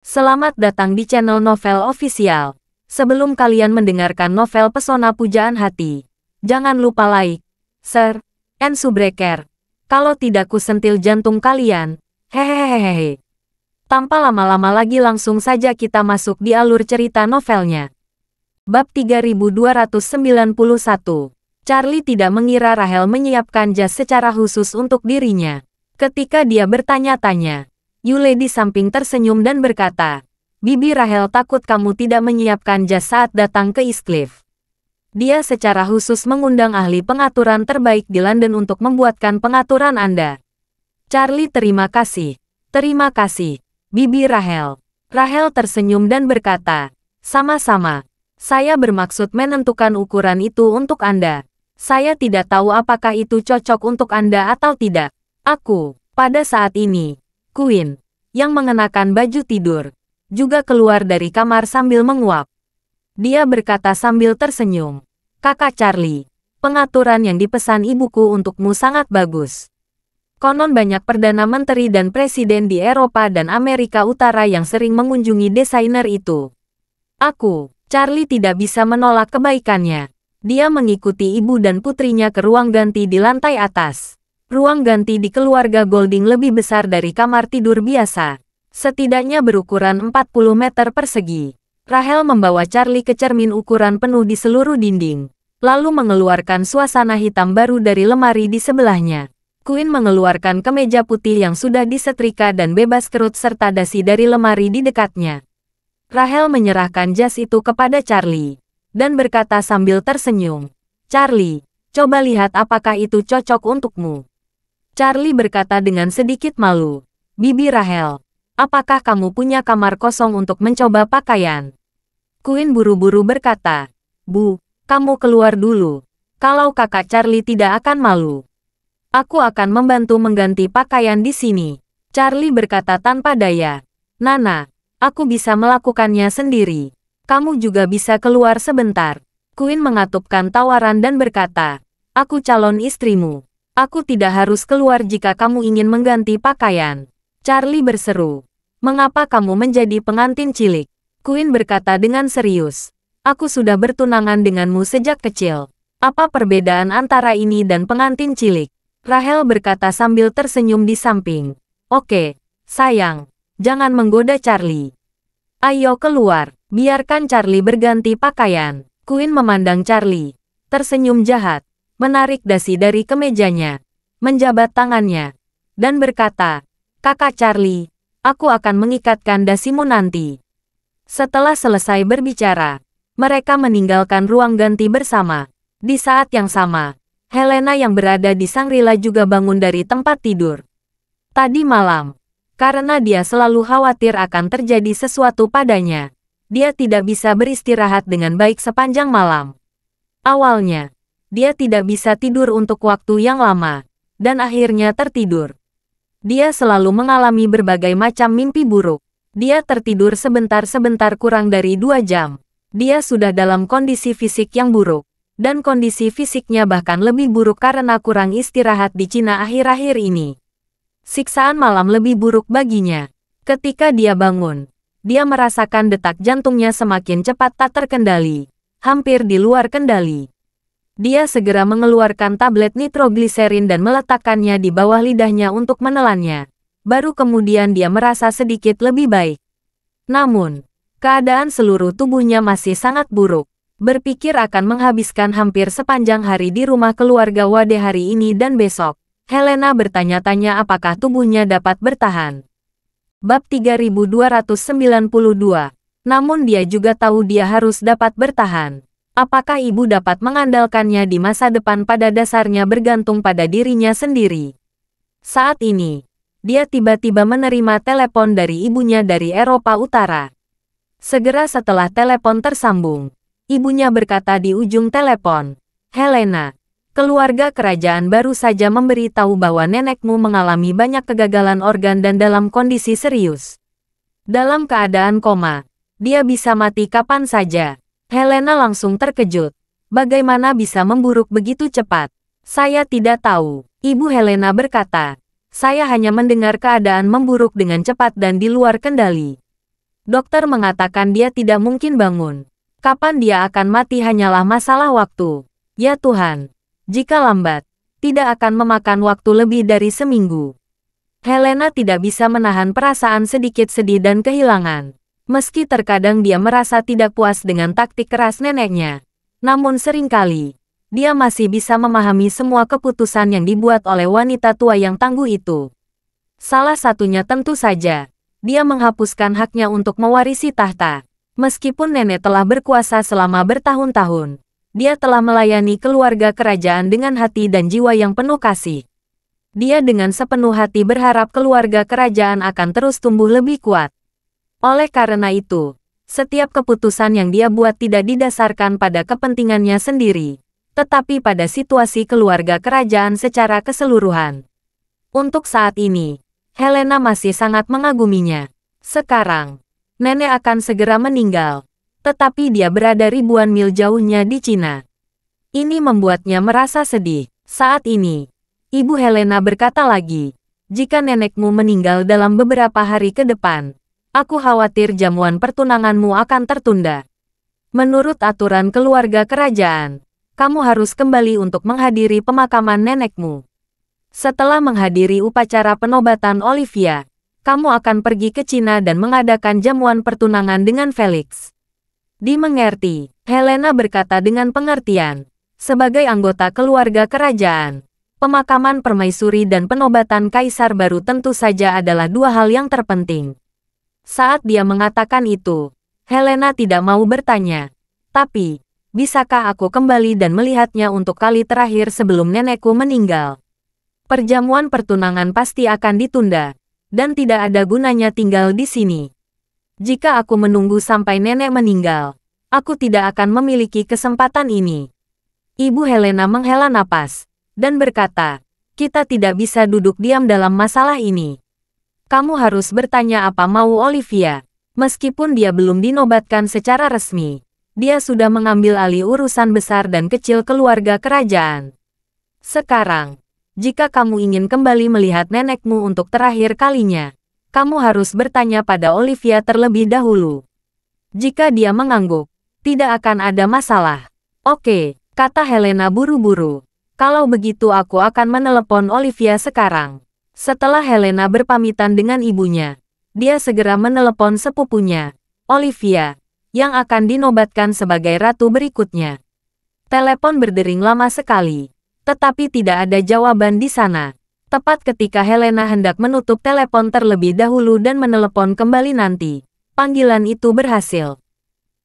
Selamat datang di channel Novel Official. Sebelum kalian mendengarkan novel Pesona Pujaan Hati, jangan lupa like, share, and subscribe. Kalau tidak kusentil jantung kalian. Hehehehe. Tanpa lama-lama lagi langsung saja kita masuk di alur cerita novelnya. Bab 3291. Charlie tidak mengira Rahel menyiapkan jas secara khusus untuk dirinya. Ketika dia bertanya-tanya, Yule di samping tersenyum dan berkata, "Bibi Rahel takut kamu tidak menyiapkan jas saat datang ke East Cliff. Dia secara khusus mengundang ahli pengaturan terbaik di London untuk membuatkan pengaturan Anda." Charlie, terima kasih, Bibi Rahel." Rahel tersenyum dan berkata, "Sama-sama. Saya bermaksud menentukan ukuran itu untuk Anda. Saya tidak tahu apakah itu cocok untuk Anda atau tidak. Aku, pada saat ini, Queen, yang mengenakan baju tidur, juga keluar dari kamar sambil menguap. Dia berkata sambil tersenyum, "Kakak Charlie, pengaturan yang dipesan ibuku untukmu sangat bagus. Konon banyak perdana menteri dan presiden di Eropa dan Amerika Utara yang sering mengunjungi desainer itu." Charlie tidak bisa menolak kebaikannya. Dia mengikuti ibu dan putrinya ke ruang ganti di lantai atas. Ruang ganti di keluarga Golding lebih besar dari kamar tidur biasa. Setidaknya berukuran 40 meter persegi. Rahel membawa Charlie ke cermin ukuran penuh di seluruh dinding, lalu mengeluarkan suasana hitam baru dari lemari di sebelahnya. Queen mengeluarkan kemeja putih yang sudah disetrika dan bebas kerut serta dasi dari lemari di dekatnya. Rahel menyerahkan jas itu kepada Charlie, dan berkata sambil tersenyum, "Charlie, coba lihat apakah itu cocok untukmu." Charlie berkata dengan sedikit malu, "Bibi Rahel, apakah kamu punya kamar kosong untuk mencoba pakaian?" Queen buru-buru berkata, "Bu, kamu keluar dulu. Kalau kakak Charlie tidak akan malu, aku akan membantu mengganti pakaian di sini." Charlie berkata tanpa daya, "Nana, aku bisa melakukannya sendiri. Kamu juga bisa keluar sebentar." Queen mengatupkan tawaran dan berkata, "Aku calon istrimu. Aku tidak harus keluar jika kamu ingin mengganti pakaian." Charlie berseru, "Mengapa kamu menjadi pengantin cilik?" Queen berkata dengan serius, "Aku sudah bertunangan denganmu sejak kecil. Apa perbedaan antara ini dan pengantin cilik?" Rahel berkata sambil tersenyum di samping, "Oke, sayang, jangan menggoda Charlie. Ayo keluar, biarkan Charlie berganti pakaian." Queen memandang Charlie, tersenyum jahat, menarik dasi dari kemejanya, menjabat tangannya, dan berkata, "Kakak Charlie, aku akan mengikatkan dasimu nanti." Setelah selesai berbicara, mereka meninggalkan ruang ganti bersama. Di saat yang sama, Helena yang berada di Shangri-La juga bangun dari tempat tidur. Tadi malam, karena dia selalu khawatir akan terjadi sesuatu padanya, dia tidak bisa beristirahat dengan baik sepanjang malam. Awalnya, dia tidak bisa tidur untuk waktu yang lama, dan akhirnya tertidur. Dia selalu mengalami berbagai macam mimpi buruk. Dia tertidur sebentar-sebentar kurang dari 2 jam. Dia sudah dalam kondisi fisik yang buruk, dan kondisi fisiknya bahkan lebih buruk karena kurang istirahat di Cina akhir-akhir ini. Siksaan malam lebih buruk baginya. Ketika dia bangun, dia merasakan detak jantungnya semakin cepat tak terkendali, hampir di luar kendali. Dia segera mengeluarkan tablet nitrogliserin dan meletakkannya di bawah lidahnya untuk menelannya. Baru kemudian dia merasa sedikit lebih baik. Namun, keadaan seluruh tubuhnya masih sangat buruk. Berpikir akan menghabiskan hampir sepanjang hari di rumah keluarga Wade hari ini dan besok, Helena bertanya-tanya apakah tubuhnya dapat bertahan. Bab 3292. Namun dia juga tahu dia harus dapat bertahan. Apakah ibu dapat mengandalkannya di masa depan pada dasarnya bergantung pada dirinya sendiri. Saat ini, dia tiba-tiba menerima telepon dari ibunya dari Eropa Utara. Segera setelah telepon tersambung, ibunya berkata di ujung telepon, "Helena, keluarga kerajaan baru saja memberitahu bahwa nenekmu mengalami banyak kegagalan organ dan dalam kondisi serius. Dalam keadaan koma, dia bisa mati kapan saja." Helena langsung terkejut. Bagaimana bisa memburuk begitu cepat? "Saya tidak tahu," Ibu Helena berkata. "Saya hanya mendengar keadaan memburuk dengan cepat dan di luar kendali." Dokter mengatakan dia tidak mungkin bangun. Kapan dia akan mati hanyalah masalah waktu. Ya Tuhan, jika lambat, tidak akan memakan waktu lebih dari seminggu. Helena tidak bisa menahan perasaan sedikit sedih dan kehilangan. Meski terkadang dia merasa tidak puas dengan taktik keras neneknya. Namun seringkali, dia masih bisa memahami semua keputusan yang dibuat oleh wanita tua yang tangguh itu. Salah satunya tentu saja, dia menghapuskan haknya untuk mewarisi tahta. Meskipun nenek telah berkuasa selama bertahun-tahun, dia telah melayani keluarga kerajaan dengan hati dan jiwa yang penuh kasih. Dia dengan sepenuh hati berharap keluarga kerajaan akan terus tumbuh lebih kuat. Oleh karena itu, setiap keputusan yang dia buat tidak didasarkan pada kepentingannya sendiri, tetapi pada situasi keluarga kerajaan secara keseluruhan. Untuk saat ini, Helena masih sangat mengaguminya. Sekarang, nenek akan segera meninggal, tetapi dia berada ribuan mil jauhnya di Cina. Ini membuatnya merasa sedih. Saat ini, Ibu Helena berkata lagi, jika nenekmu meninggal dalam beberapa hari ke depan, aku khawatir jamuan pertunanganmu akan tertunda. Menurut aturan keluarga kerajaan, kamu harus kembali untuk menghadiri pemakaman nenekmu. Setelah menghadiri upacara penobatan Olivia, kamu akan pergi ke Cina dan mengadakan jamuan pertunangan dengan Felix. Dimengerti, Helena berkata dengan pengertian. Sebagai anggota keluarga kerajaan, pemakaman permaisuri dan penobatan kaisar baru tentu saja adalah dua hal yang terpenting. Saat dia mengatakan itu, Helena tidak mau bertanya. Tapi, bisakah aku kembali dan melihatnya untuk kali terakhir sebelum nenekku meninggal? Perjamuan pertunangan pasti akan ditunda, dan tidak ada gunanya tinggal di sini. Jika aku menunggu sampai nenek meninggal, aku tidak akan memiliki kesempatan ini. Ibu Helena menghela napas, dan berkata, kita tidak bisa duduk diam dalam masalah ini. Kamu harus bertanya apa mau Olivia. Meskipun dia belum dinobatkan secara resmi, dia sudah mengambil alih urusan besar dan kecil keluarga kerajaan. Sekarang, jika kamu ingin kembali melihat nenekmu untuk terakhir kalinya, kamu harus bertanya pada Olivia terlebih dahulu. Jika dia mengangguk, tidak akan ada masalah. Oke, kata Helena buru-buru. Kalau begitu aku akan menelepon Olivia sekarang. Setelah Helena berpamitan dengan ibunya, dia segera menelepon sepupunya, Olivia, yang akan dinobatkan sebagai ratu berikutnya. Telepon berdering lama sekali, tetapi tidak ada jawaban di sana. Tepat ketika Helena hendak menutup telepon terlebih dahulu dan menelepon kembali nanti, panggilan itu berhasil.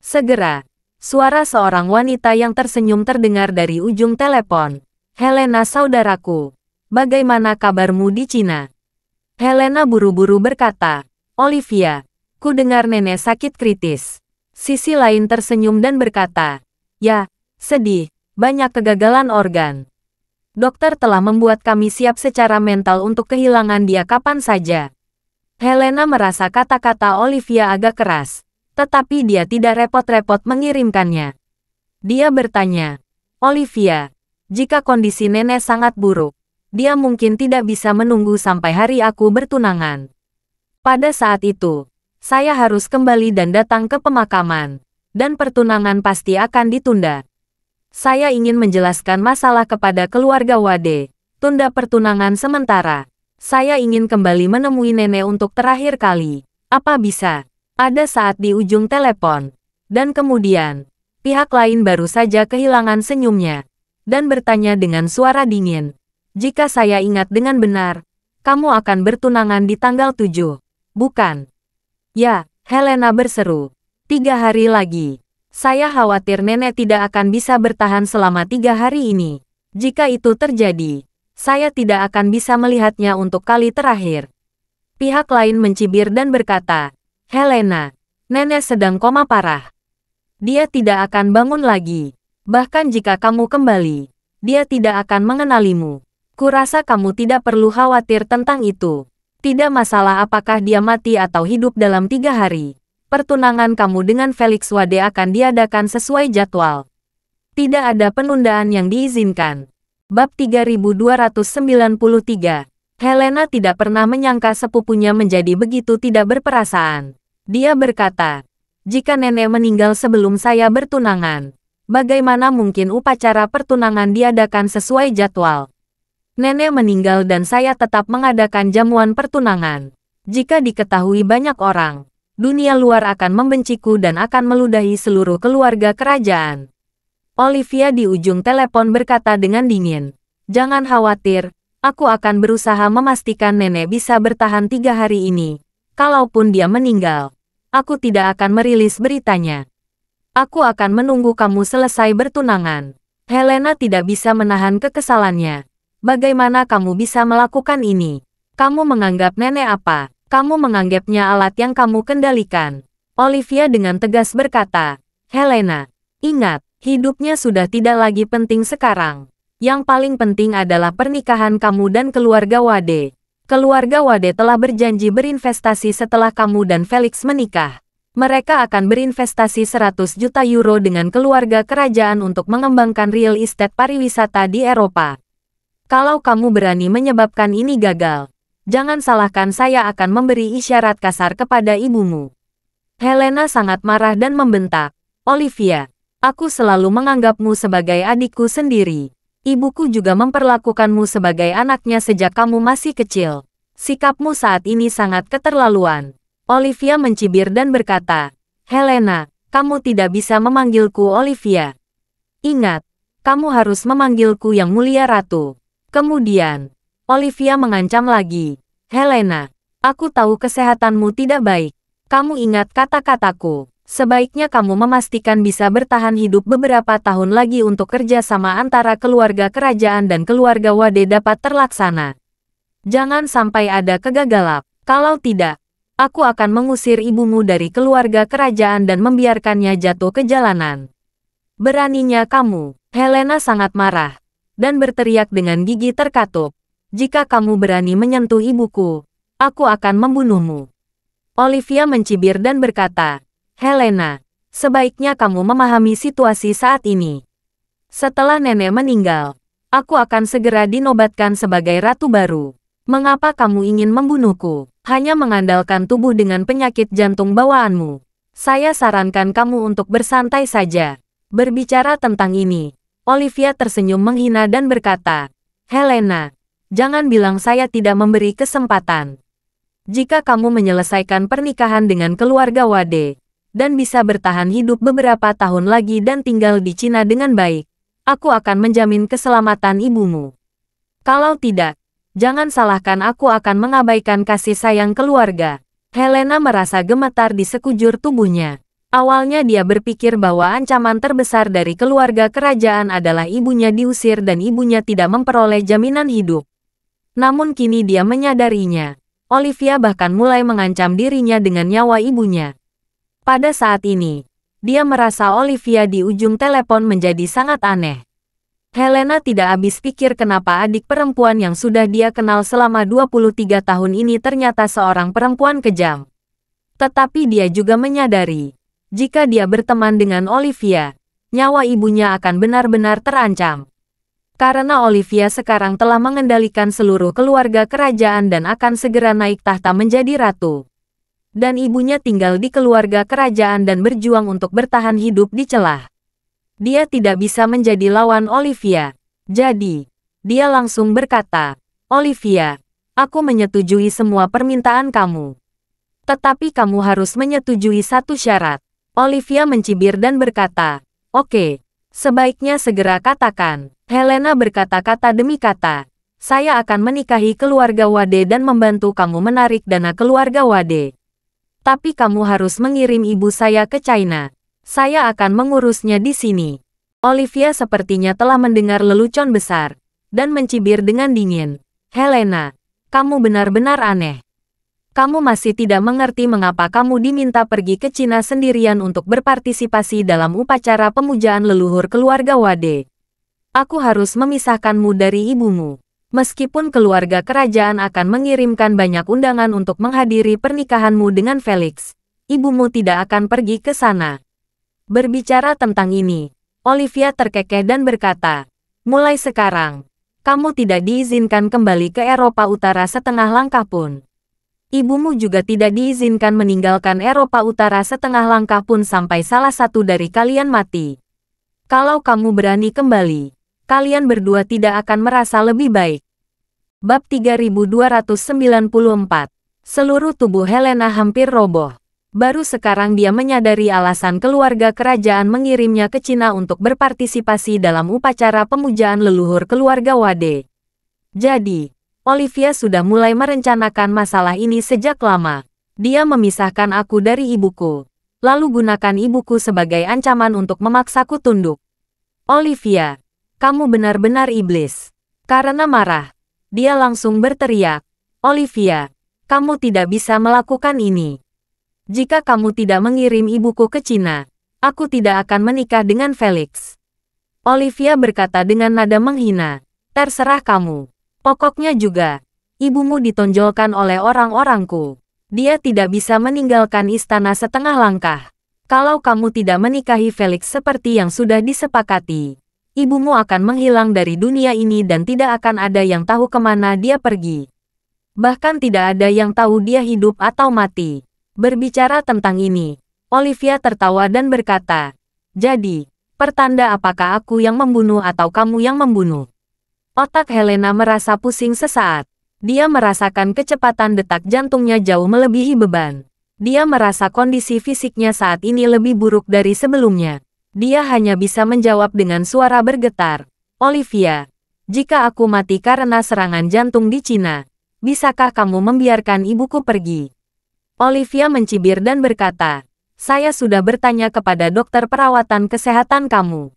Segera, suara seorang wanita yang tersenyum terdengar dari ujung telepon. Helena saudaraku, bagaimana kabarmu di Cina? Helena buru-buru berkata, Olivia, ku dengar nenek sakit kritis. Sisi lain tersenyum dan berkata, ya, sedih, banyak kegagalan organ. Dokter telah membuat kami siap secara mental untuk kehilangan dia kapan saja. Helena merasa kata-kata Olivia agak keras, tetapi dia tidak repot-repot mengirimkannya. Dia bertanya, Olivia, jika kondisi nenek sangat buruk, dia mungkin tidak bisa menunggu sampai hari aku bertunangan. Pada saat itu, saya harus kembali dan datang ke pemakaman, dan pertunangan pasti akan ditunda. Saya ingin menjelaskan masalah kepada keluarga Wade, tunda pertunangan sementara. Saya ingin kembali menemui nenek untuk terakhir kali. Apa bisa? Ada saat di ujung telepon. Dan kemudian, pihak lain baru saja kehilangan senyumnya, dan bertanya dengan suara dingin. Jika saya ingat dengan benar, kamu akan bertunangan di tanggal 7, bukan? Ya, Helena berseru. 3 hari lagi. Saya khawatir nenek tidak akan bisa bertahan selama 3 hari ini. Jika itu terjadi, saya tidak akan bisa melihatnya untuk kali terakhir. Pihak lain mencibir dan berkata, Helena, nenek sedang koma parah. Dia tidak akan bangun lagi. Bahkan jika kamu kembali, dia tidak akan mengenalimu. Kurasa kamu tidak perlu khawatir tentang itu. Tidak masalah apakah dia mati atau hidup dalam 3 hari. Pertunangan kamu dengan Felix Wade akan diadakan sesuai jadwal. Tidak ada penundaan yang diizinkan. Bab 3293. Helena tidak pernah menyangka sepupunya menjadi begitu tidak berperasaan. Dia berkata, jika nenek meninggal sebelum saya bertunangan, bagaimana mungkin upacara pertunangan diadakan sesuai jadwal? Nenek meninggal dan saya tetap mengadakan jamuan pertunangan. Jika diketahui banyak orang, dunia luar akan membenciku dan akan meludahi seluruh keluarga kerajaan. Olivia di ujung telepon berkata dengan dingin, jangan khawatir, aku akan berusaha memastikan nenek bisa bertahan 3 hari ini. Kalaupun dia meninggal, aku tidak akan merilis beritanya. Aku akan menunggu kamu selesai bertunangan. Helena tidak bisa menahan kekesalannya. Bagaimana kamu bisa melakukan ini? Kamu menganggap nenek apa? Kamu menganggapnya alat yang kamu kendalikan. Olivia dengan tegas berkata, Helena, ingat, hidupnya sudah tidak lagi penting sekarang. Yang paling penting adalah pernikahan kamu dan keluarga Wade. Keluarga Wade telah berjanji berinvestasi setelah kamu dan Felix menikah. Mereka akan berinvestasi 100 juta euro dengan keluarga kerajaan untuk mengembangkan real estate pariwisata di Eropa. Kalau kamu berani menyebabkan ini gagal, jangan salahkan saya akan memberi isyarat kasar kepada ibumu. Helena sangat marah dan membentak, Olivia, aku selalu menganggapmu sebagai adikku sendiri. Ibuku juga memperlakukanmu sebagai anaknya sejak kamu masih kecil. Sikapmu saat ini sangat keterlaluan. Olivia mencibir dan berkata, Helena, kamu tidak bisa memanggilku Olivia. Ingat, kamu harus memanggilku yang mulia ratu. Kemudian, Olivia mengancam lagi, Helena, aku tahu kesehatanmu tidak baik. Kamu ingat kata-kataku. Sebaiknya kamu memastikan bisa bertahan hidup beberapa tahun lagi untuk kerjasama antara keluarga kerajaan dan keluarga Wade dapat terlaksana. Jangan sampai ada kegagalan. Kalau tidak, aku akan mengusir ibumu dari keluarga kerajaan dan membiarkannya jatuh ke jalanan. Beraninya kamu. Helena sangat marah dan berteriak dengan gigi terkatup. Jika kamu berani menyentuh ibuku, aku akan membunuhmu. Olivia mencibir dan berkata, Helena, sebaiknya kamu memahami situasi saat ini. Setelah nenek meninggal, aku akan segera dinobatkan sebagai ratu baru. Mengapa kamu ingin membunuhku? Hanya mengandalkan tubuh dengan penyakit jantung bawaanmu. Saya sarankan kamu untuk bersantai saja. Berbicara tentang ini, Olivia tersenyum menghina dan berkata, Helena, jangan bilang saya tidak memberi kesempatan. Jika kamu menyelesaikan pernikahan dengan keluarga Wade, dan bisa bertahan hidup beberapa tahun lagi dan tinggal di Cina dengan baik, aku akan menjamin keselamatan ibumu. Kalau tidak, jangan salahkan aku akan mengabaikan kasih sayang keluarga. Helena merasa gemetar di sekujur tubuhnya. Awalnya dia berpikir bahwa ancaman terbesar dari keluarga kerajaan adalah ibunya diusir dan ibunya tidak memperoleh jaminan hidup. Namun kini dia menyadarinya. Olivia bahkan mulai mengancam dirinya dengan nyawa ibunya. Pada saat ini, dia merasa Olivia di ujung telepon menjadi sangat aneh. Helena tidak habis pikir kenapa adik perempuan yang sudah dia kenal selama 23 tahun ini ternyata seorang perempuan kejam. Tetapi dia juga menyadari, jika dia berteman dengan Olivia, nyawa ibunya akan benar-benar terancam. Karena Olivia sekarang telah mengendalikan seluruh keluarga kerajaan dan akan segera naik tahta menjadi ratu. Dan ibunya tinggal di keluarga kerajaan dan berjuang untuk bertahan hidup di celah. Dia tidak bisa menjadi lawan Olivia. Jadi, dia langsung berkata, Olivia, aku menyetujui semua permintaan kamu. Tetapi kamu harus menyetujui satu syarat. Olivia mencibir dan berkata, Oke, sebaiknya segera katakan. Helena berkata-kata demi kata, saya akan menikahi keluarga Wade dan membantu kamu menarik dana keluarga Wade. Tapi kamu harus mengirim ibu saya ke China. Saya akan mengurusnya di sini. Olivia sepertinya telah mendengar lelucon besar, dan mencibir dengan dingin. Helena, kamu benar-benar aneh. Kamu masih tidak mengerti mengapa kamu diminta pergi ke Cina sendirian untuk berpartisipasi dalam upacara pemujaan leluhur keluarga Wade. Aku harus memisahkanmu dari ibumu. Meskipun keluarga kerajaan akan mengirimkan banyak undangan untuk menghadiri pernikahanmu dengan Felix, ibumu tidak akan pergi ke sana. Berbicara tentang ini, Olivia terkekeh dan berkata, mulai sekarang, kamu tidak diizinkan kembali ke Eropa Utara setengah langkah pun. Ibumu juga tidak diizinkan meninggalkan Eropa Utara setengah langkah pun sampai salah satu dari kalian mati. Kalau kamu berani kembali, kalian berdua tidak akan merasa lebih baik. Bab 3294. Seluruh tubuh Helena hampir roboh. Baru sekarang dia menyadari alasan keluarga kerajaan mengirimnya ke Cina untuk berpartisipasi dalam upacara pemujaan leluhur keluarga Wade. Jadi, Olivia sudah mulai merencanakan masalah ini sejak lama. Dia memisahkan aku dari ibuku, lalu gunakan ibuku sebagai ancaman untuk memaksaku tunduk. Olivia, kamu benar-benar iblis. Karena marah, dia langsung berteriak, Olivia, kamu tidak bisa melakukan ini. Jika kamu tidak mengirim ibuku ke Cina, aku tidak akan menikah dengan Felix. Olivia berkata dengan nada menghina, terserah kamu. Pokoknya juga, ibumu ditonjolkan oleh orang-orangku. Dia tidak bisa meninggalkan istana setengah langkah. Kalau kamu tidak menikahi Felix seperti yang sudah disepakati, ibumu akan menghilang dari dunia ini dan tidak akan ada yang tahu kemana dia pergi. Bahkan tidak ada yang tahu dia hidup atau mati. Berbicara tentang ini, Olivia tertawa dan berkata, jadi, pertanda apakah aku yang membunuh atau kamu yang membunuh? Otak Helena merasa pusing sesaat. Dia merasakan kecepatan detak jantungnya jauh melebihi beban. Dia merasa kondisi fisiknya saat ini lebih buruk dari sebelumnya. Dia hanya bisa menjawab dengan suara bergetar. Olivia, jika aku mati karena serangan jantung di Cina, bisakah kamu membiarkan ibuku pergi? Olivia mencibir dan berkata, saya sudah bertanya kepada dokter perawatan kesehatan kamu.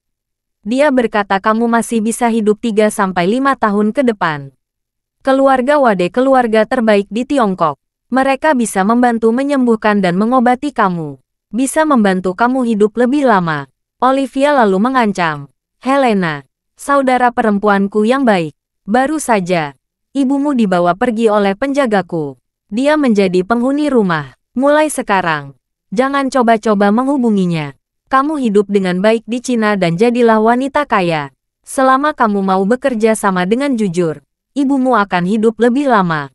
Dia berkata kamu masih bisa hidup 3-5 tahun ke depan. Keluarga Wade keluarga terbaik di Tiongkok. Mereka bisa membantu menyembuhkan dan mengobati kamu. Bisa membantu kamu hidup lebih lama. Olivia lalu mengancam. Helena, saudara perempuanku yang baik. Baru saja, ibumu dibawa pergi oleh penjagaku. Dia menjadi penghuni rumah. Mulai sekarang, jangan coba-coba menghubunginya. Kamu hidup dengan baik di Cina dan jadilah wanita kaya. Selama kamu mau bekerja sama dengan jujur, ibumu akan hidup lebih lama.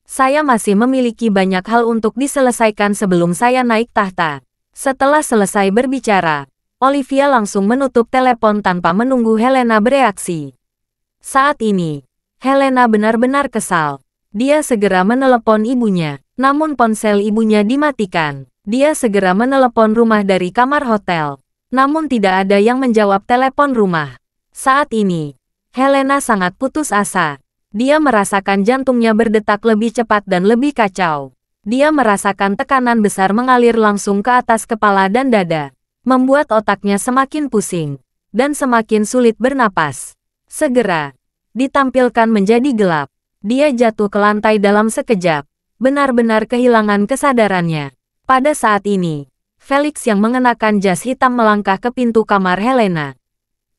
Saya masih memiliki banyak hal untuk diselesaikan sebelum saya naik tahta. Setelah selesai berbicara, Olivia langsung menutup telepon tanpa menunggu Helena bereaksi. Saat ini, Helena benar-benar kesal. Dia segera menelepon ibunya, namun ponsel ibunya dimatikan. Dia segera menelepon rumah dari kamar hotel, namun tidak ada yang menjawab telepon rumah. Saat ini, Helena sangat putus asa. Dia merasakan jantungnya berdetak lebih cepat dan lebih kacau. Dia merasakan tekanan besar mengalir langsung ke atas kepala dan dada, membuat otaknya semakin pusing, dan semakin sulit bernapas. Segera, ditampilkan menjadi gelap. Dia jatuh ke lantai dalam sekejap, benar-benar kehilangan kesadarannya. Pada saat ini, Felix yang mengenakan jas hitam melangkah ke pintu kamar Helena.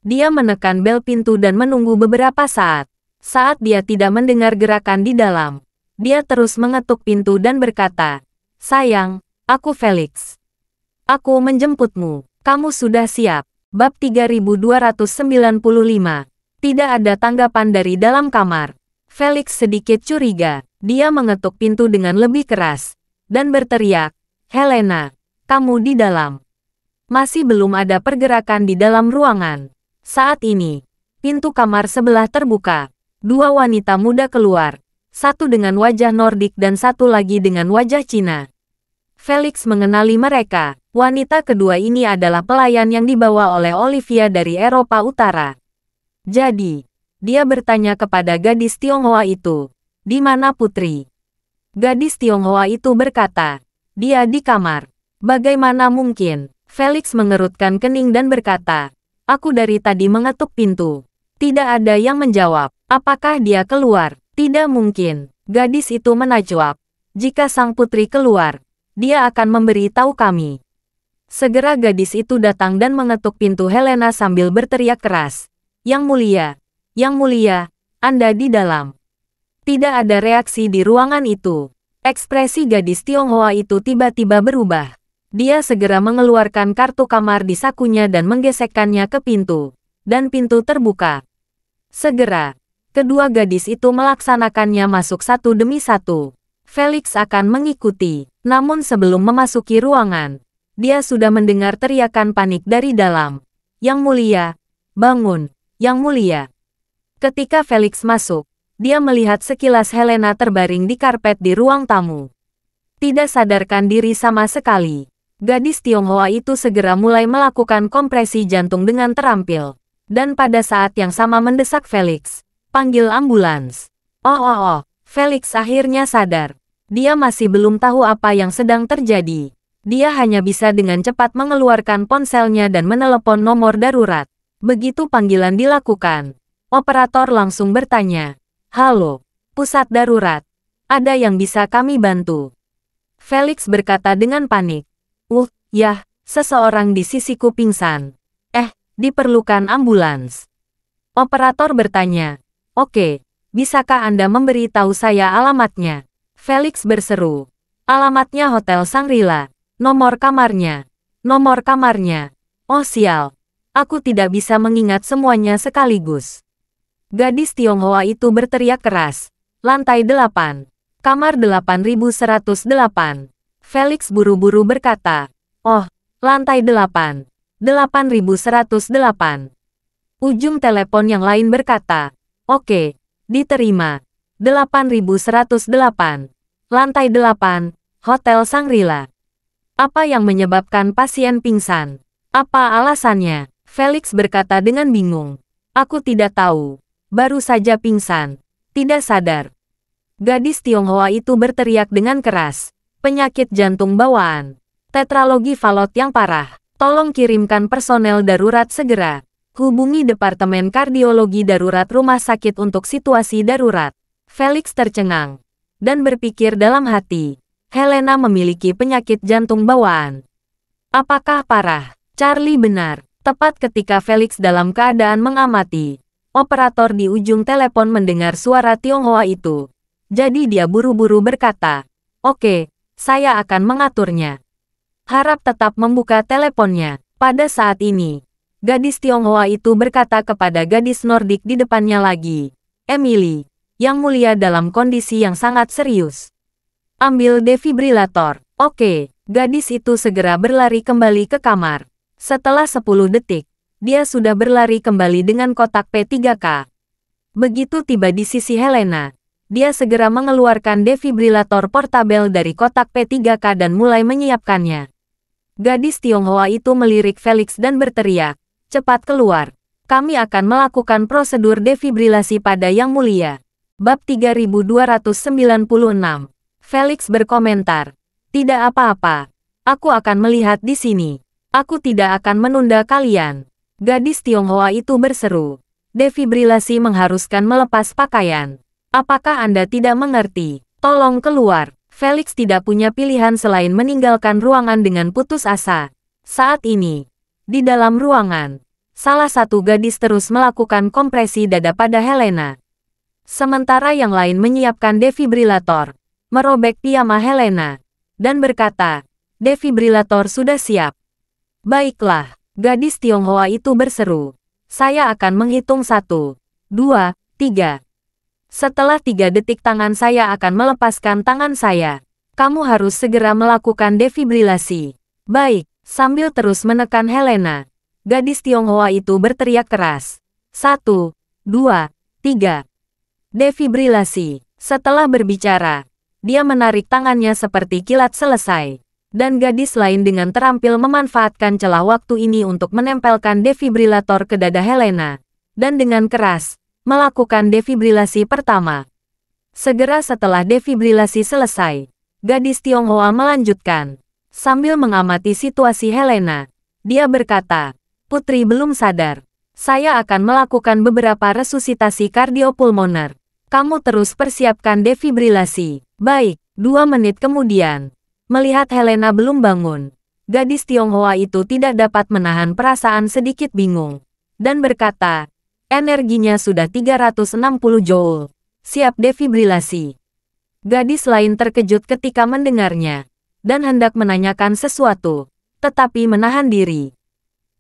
Dia menekan bel pintu dan menunggu beberapa saat. Saat dia tidak mendengar gerakan di dalam, dia terus mengetuk pintu dan berkata, sayang, aku Felix. Aku menjemputmu. Kamu sudah siap. Bab 3295. Tidak ada tanggapan dari dalam kamar. Felix sedikit curiga. Dia mengetuk pintu dengan lebih keras dan berteriak, Helena, kamu di dalam. Masih belum ada pergerakan di dalam ruangan. Saat ini, pintu kamar sebelah terbuka. Dua wanita muda keluar. Satu dengan wajah Nordik dan satu lagi dengan wajah Cina. Felix mengenali mereka. Wanita kedua ini adalah pelayan yang dibawa oleh Olivia dari Eropa Utara. Jadi, dia bertanya kepada gadis Tionghoa itu, di mana putri? Gadis Tionghoa itu berkata, dia di kamar. Bagaimana mungkin? Felix mengerutkan kening dan berkata, aku dari tadi mengetuk pintu. Tidak ada yang menjawab. Apakah dia keluar? Tidak mungkin. Gadis itu menajwab. Jika sang putri keluar, dia akan memberi tahu kami. Segera gadis itu datang dan mengetuk pintu Helena sambil berteriak keras. Yang mulia, Anda di dalam. Tidak ada reaksi di ruangan itu. Ekspresi gadis Tionghoa itu tiba-tiba berubah. Dia segera mengeluarkan kartu kamar di sakunya dan menggesekkannya ke pintu. Dan pintu terbuka. Segera, kedua gadis itu melaksanakannya masuk satu demi satu. Felix akan mengikuti. Namun sebelum memasuki ruangan, dia sudah mendengar teriakan panik dari dalam. Yang mulia, bangun, yang mulia. Ketika Felix masuk, dia melihat sekilas Helena terbaring di karpet di ruang tamu. Tidak sadarkan diri sama sekali. Gadis Tionghoa itu segera mulai melakukan kompresi jantung dengan terampil. Dan pada saat yang sama mendesak Felix, panggil ambulans. Oh, Felix akhirnya sadar. Dia masih belum tahu apa yang sedang terjadi. Dia hanya bisa dengan cepat mengeluarkan ponselnya dan menelepon nomor darurat. Begitu panggilan dilakukan, operator langsung bertanya, "Halo, pusat darurat. Ada yang bisa kami bantu?" Felix berkata dengan panik. Ya, seseorang di sisiku pingsan. Diperlukan ambulans." Operator bertanya, "Oke. Bisakah Anda memberi tahu saya alamatnya?" Felix berseru. "Alamatnya Hotel Shangri-La. Nomor kamarnya. Nomor kamarnya. Oh sial. Aku tidak bisa mengingat semuanya sekaligus." Gadis Tionghoa itu berteriak keras. "Lantai 8. Kamar 8108. Felix buru-buru berkata, "Oh, lantai 8. 8108. Ujung telepon yang lain berkata, "Oke. Diterima. 8108. Lantai 8, Hotel Shangri-La." Apa yang menyebabkan pasien pingsan? Apa alasannya? Felix berkata dengan bingung. "Aku tidak tahu. Baru saja pingsan. Tidak sadar." Gadis Tionghoa itu berteriak dengan keras. "Penyakit jantung bawaan. Tetralogi Fallot yang parah. Tolong kirimkan personel darurat segera. Hubungi Departemen Kardiologi Darurat Rumah Sakit untuk situasi darurat." Felix tercengang dan berpikir dalam hati, Helena memiliki penyakit jantung bawaan. Apakah parah? Charlie benar. Tepat ketika Felix dalam keadaan mengamati, operator di ujung telepon mendengar suara Tionghoa itu. Jadi dia buru-buru berkata, "Oke, saya akan mengaturnya." Harap tetap membuka teleponnya. Pada saat ini, gadis Tionghoa itu berkata kepada gadis Nordik di depannya lagi, "Emily, yang mulia dalam kondisi yang sangat serius. Ambil defibrilator." Oke, gadis itu segera berlari kembali ke kamar. Setelah 10 detik, dia sudah berlari kembali dengan kotak P3K. Begitu tiba di sisi Helena, dia segera mengeluarkan defibrilator portabel dari kotak P3K dan mulai menyiapkannya. Gadis Tionghoa itu melirik Felix dan berteriak, "Cepat keluar. Kami akan melakukan prosedur defibrilasi pada Yang Mulia." Bab 3296. Felix berkomentar, "Tidak apa-apa. Aku akan melihat di sini. Aku tidak akan menunda kalian." Gadis Tionghoa itu berseru, "Defibrilasi mengharuskan melepas pakaian. Apakah Anda tidak mengerti? Tolong keluar." Felix tidak punya pilihan selain meninggalkan ruangan dengan putus asa. Saat ini, di dalam ruangan, salah satu gadis terus melakukan kompresi dada pada Helena. Sementara yang lain menyiapkan defibrilator, merobek piyama Helena, dan berkata, "Defibrilator sudah siap." "Baiklah," gadis Tionghoa itu berseru. "Saya akan menghitung 1, 2, 3. Setelah 3 detik tangan saya akan melepaskan tangan saya. Kamu harus segera melakukan defibrilasi." "Baik." Sambil terus menekan Helena, gadis Tionghoa itu berteriak keras. 1, 2, 3. Defibrilasi. Setelah berbicara, dia menarik tangannya seperti kilat selesai. Dan gadis lain dengan terampil memanfaatkan celah waktu ini untuk menempelkan defibrilator ke dada Helena. Dan dengan keras, melakukan defibrilasi pertama. Segera setelah defibrilasi selesai, gadis Tionghoa melanjutkan. Sambil mengamati situasi Helena, dia berkata, "Putri belum sadar. Saya akan melakukan beberapa resusitasi kardiopulmoner. Kamu terus persiapkan defibrilasi." "Baik." 2 menit kemudian, melihat Helena belum bangun, gadis Tionghoa itu tidak dapat menahan perasaan sedikit bingung. Dan berkata, "Energinya sudah 360 joule. Siap defibrilasi." Gadis lain terkejut ketika mendengarnya, dan hendak menanyakan sesuatu, tetapi menahan diri.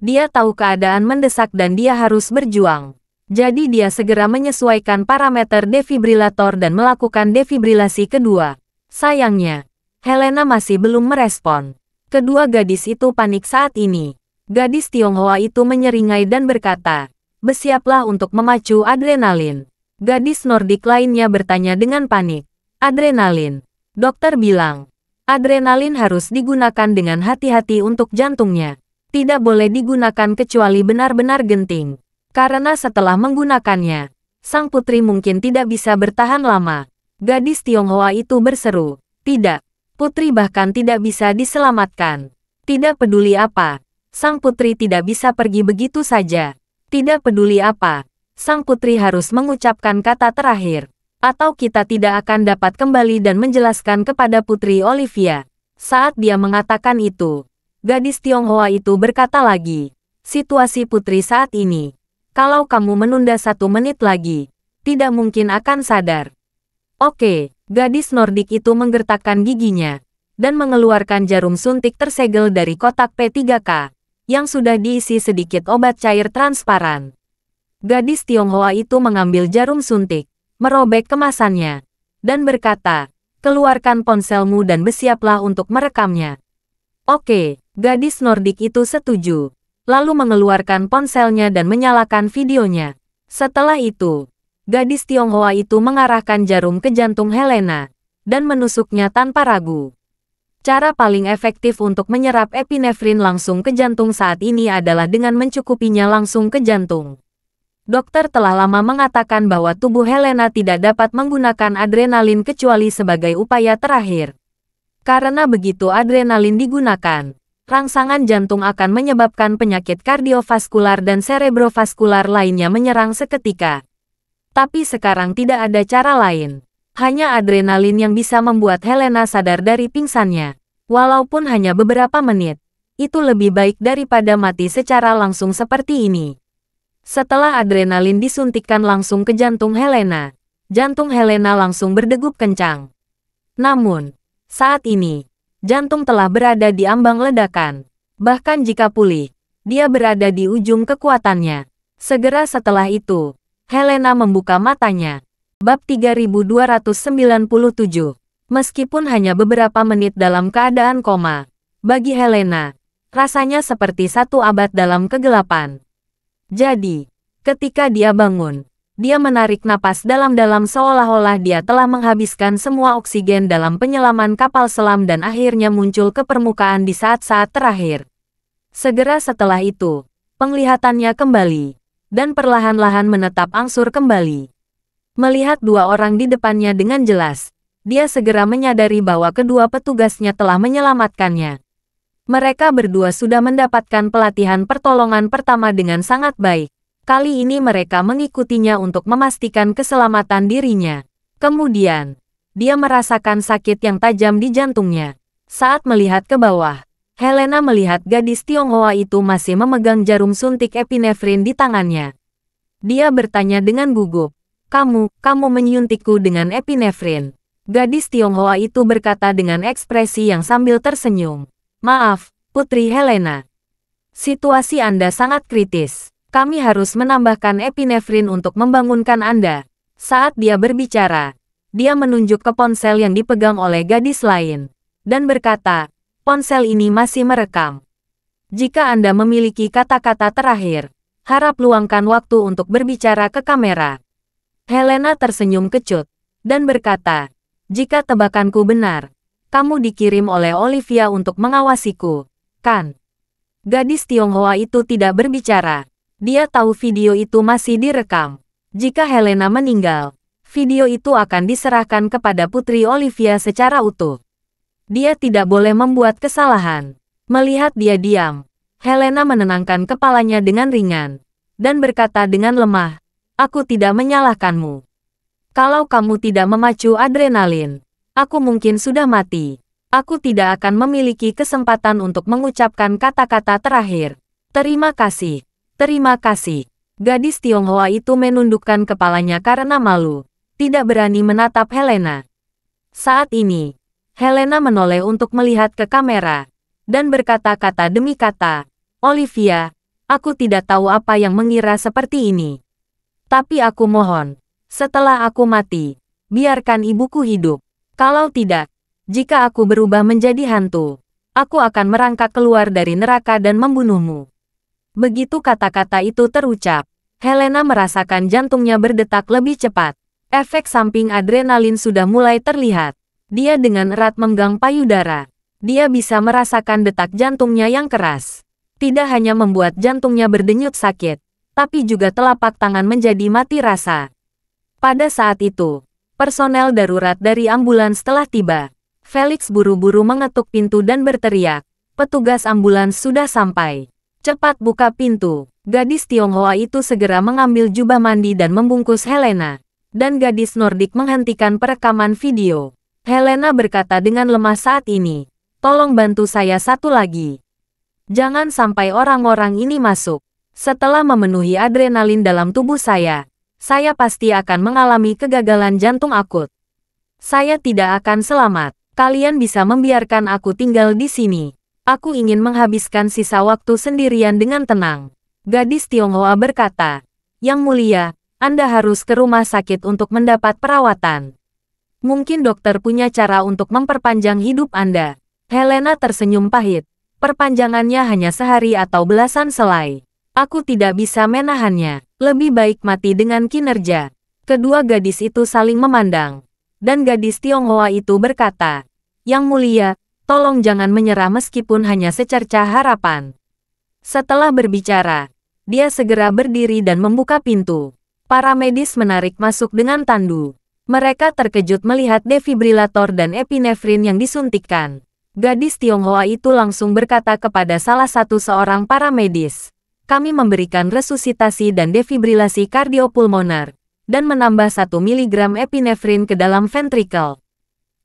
Dia tahu keadaan mendesak dan dia harus berjuang. Jadi dia segera menyesuaikan parameter defibrilator dan melakukan defibrilasi kedua. Sayangnya, Helena masih belum merespon. Kedua gadis itu panik saat ini. Gadis Tionghoa itu menyeringai dan berkata, "Bersiaplah untuk memacu adrenalin." Gadis Nordik lainnya bertanya dengan panik. "Adrenalin?" Dokter bilang, "Adrenalin harus digunakan dengan hati-hati untuk jantungnya. Tidak boleh digunakan kecuali benar-benar genting. Karena setelah menggunakannya, sang putri mungkin tidak bisa bertahan lama." Gadis Tionghoa itu berseru, "Tidak, putri bahkan tidak bisa diselamatkan. Tidak peduli apa, sang putri tidak bisa pergi begitu saja. Tidak peduli apa, sang putri harus mengucapkan kata terakhir. Atau kita tidak akan dapat kembali dan menjelaskan kepada Putri Olivia." Saat dia mengatakan itu, gadis Tionghoa itu berkata lagi, "Situasi putri saat ini, kalau kamu menunda 1 menit lagi, tidak mungkin akan sadar." Oke, gadis Nordik itu menggertakkan giginya, dan mengeluarkan jarum suntik tersegel dari kotak P3K, yang sudah diisi sedikit obat cair transparan. Gadis Tionghoa itu mengambil jarum suntik, merobek kemasannya, dan berkata, "Keluarkan ponselmu dan bersiaplah untuk merekamnya." Oke, gadis Nordik itu setuju, lalu mengeluarkan ponselnya dan menyalakan videonya. Setelah itu, gadis Tionghoa itu mengarahkan jarum ke jantung Helena, dan menusuknya tanpa ragu. Cara paling efektif untuk menyerap epinefrin langsung ke jantung saat ini adalah dengan mencukupinya langsung ke jantung. Dokter telah lama mengatakan bahwa tubuh Helena tidak dapat menggunakan adrenalin kecuali sebagai upaya terakhir. Karena begitu adrenalin digunakan, rangsangan jantung akan menyebabkan penyakit kardiovaskular dan cerebrovaskular lainnya menyerang seketika. Tapi sekarang tidak ada cara lain. Hanya adrenalin yang bisa membuat Helena sadar dari pingsannya. Walaupun hanya beberapa menit, itu lebih baik daripada mati secara langsung seperti ini. Setelah adrenalin disuntikkan langsung ke jantung Helena langsung berdegup kencang. Namun, saat ini, jantung telah berada di ambang ledakan. Bahkan jika pulih, dia berada di ujung kekuatannya. Segera setelah itu, Helena membuka matanya. Bab 3297. Meskipun hanya beberapa menit dalam keadaan koma, bagi Helena, rasanya seperti 1 abad dalam kegelapan. Jadi, ketika dia bangun, dia menarik napas dalam-dalam seolah-olah dia telah menghabiskan semua oksigen dalam penyelaman kapal selam dan akhirnya muncul ke permukaan di saat-saat terakhir. Segera setelah itu, penglihatannya kembali, dan perlahan-lahan menetap angsur kembali. Melihat 2 orang di depannya dengan jelas, dia segera menyadari bahwa kedua petugasnya telah menyelamatkannya. Mereka berdua sudah mendapatkan pelatihan pertolongan pertama dengan sangat baik. Kali ini mereka mengikutinya untuk memastikan keselamatan dirinya. Kemudian, dia merasakan sakit yang tajam di jantungnya. Saat melihat ke bawah, Helena melihat gadis Tionghoa itu masih memegang jarum suntik epinefrin di tangannya. Dia bertanya dengan gugup, kamu menyuntikku dengan epinefrin." Gadis Tionghoa itu berkata dengan ekspresi yang sambil tersenyum. "Maaf, Putri Helena. Situasi Anda sangat kritis. Kami harus menambahkan epinefrin untuk membangunkan Anda." Saat dia berbicara, dia menunjuk ke ponsel yang dipegang oleh gadis lain, dan berkata, "Ponsel ini masih merekam. Jika Anda memiliki kata-kata terakhir, harap luangkan waktu untuk berbicara ke kamera." Helena tersenyum kecut, dan berkata, "Jika tebakanku benar, kamu dikirim oleh Olivia untuk mengawasiku, kan?" Gadis Tionghoa itu tidak berbicara. Dia tahu video itu masih direkam. Jika Helena meninggal, video itu akan diserahkan kepada Putri Olivia secara utuh. Dia tidak boleh membuat kesalahan. Melihat dia diam, Helena menenangkan kepalanya dengan ringan, dan berkata dengan lemah, "Aku tidak menyalahkanmu. Kalau kamu tidak memacu adrenalin, aku mungkin sudah mati. Aku tidak akan memiliki kesempatan untuk mengucapkan kata-kata terakhir. Terima kasih. Terima kasih." Gadis Tionghoa itu menundukkan kepalanya karena malu, tidak berani menatap Helena. Saat ini, Helena menoleh untuk melihat ke kamera, dan berkata-kata demi kata, "Olivia, aku tidak tahu apa yang mengira seperti ini. Tapi aku mohon, setelah aku mati, biarkan ibuku hidup. Kalau tidak, Jika aku berubah menjadi hantu, aku akan merangkak keluar dari neraka dan membunuhmu. Begitu kata-kata itu terucap, Helena merasakan jantungnya berdetak lebih cepat. Efek samping adrenalin sudah mulai terlihat. Dia dengan erat memegang payudara. Dia bisa merasakan detak jantungnya yang keras. Tidak hanya membuat jantungnya berdenyut sakit, tapi juga telapak tangan menjadi mati rasa. Pada saat itu, personel darurat dari ambulans telah tiba. Felix buru-buru mengetuk pintu dan berteriak, "Petugas ambulans sudah sampai. Cepat buka pintu." Gadis Tionghoa itu segera mengambil jubah mandi dan membungkus Helena. Dan gadis Nordik menghentikan perekaman video. Helena berkata dengan lemah saat ini, "Tolong bantu saya satu lagi. Jangan sampai orang-orang ini masuk. Setelah memenuhi adrenalin dalam tubuh saya pasti akan mengalami kegagalan jantung akut. Saya tidak akan selamat. Kalian bisa membiarkan aku tinggal di sini. Aku ingin menghabiskan sisa waktu sendirian dengan tenang." Gadis Tionghoa berkata, "Yang mulia, Anda harus ke rumah sakit untuk mendapat perawatan. Mungkin dokter punya cara untuk memperpanjang hidup Anda." Helena tersenyum pahit. "Perpanjangannya hanya sehari atau belasan selai. Aku tidak bisa menahannya. Lebih baik mati dengan kinerja." Kedua gadis itu saling memandang. Dan gadis Tionghoa itu berkata, "Yang mulia, tolong jangan menyerah meskipun hanya secercah harapan." Setelah berbicara, dia segera berdiri dan membuka pintu. Para medis menarik masuk dengan tandu. Mereka terkejut melihat defibrilator dan epinefrin yang disuntikkan. Gadis Tionghoa itu langsung berkata kepada salah satu seorang para medis, "Kami memberikan resusitasi dan defibrilasi kardiopulmoner, dan menambah 1 mg epinefrin ke dalam ventrikel.